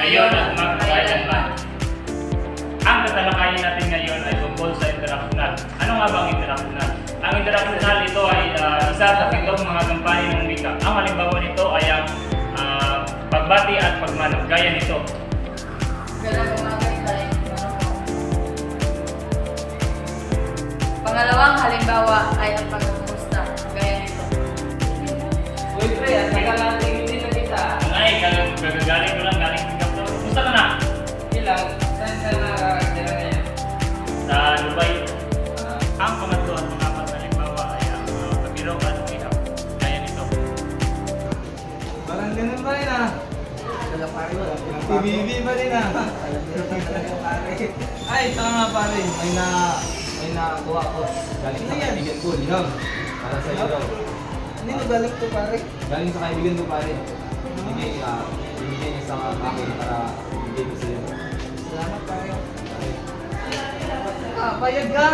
ngayon at magkailanman. Ang tatalakayin natin ngayon ay tungkol sa interaksyonal. Ano nga ba ang interaksyonal? Ang interaksyonal ito ay isa sa pitong mga gampanin ng wika. Ang halimbawa nito ay ang pagbati at pagmano. Gaya nito. Pangalawang halimbawa ay ang pagkumusta. Gaya nito. Uy, pre, at tagal natin hindi na kita. Ay, kagagaling ko lang, galing pick up to. Kumusta ka na? Ilang, saan ka nakakagdala na yan? Sa Dubai. Ang pangatlo at pangapat na halimbawa ay ang pagkiro at pihap. Gaya nito. Parang ganun pa rin ah. PBB pa rin ah. Ay, tama pare. May nakuha ko. Galing sa kaibigan ko, linog. Para sa iyo daw. Hindi na balik to pare. Galing sa kaibigan ko pare. Binigay niya sa akin para ibigay ko sa iyo. Salamat pare. Bayad ka.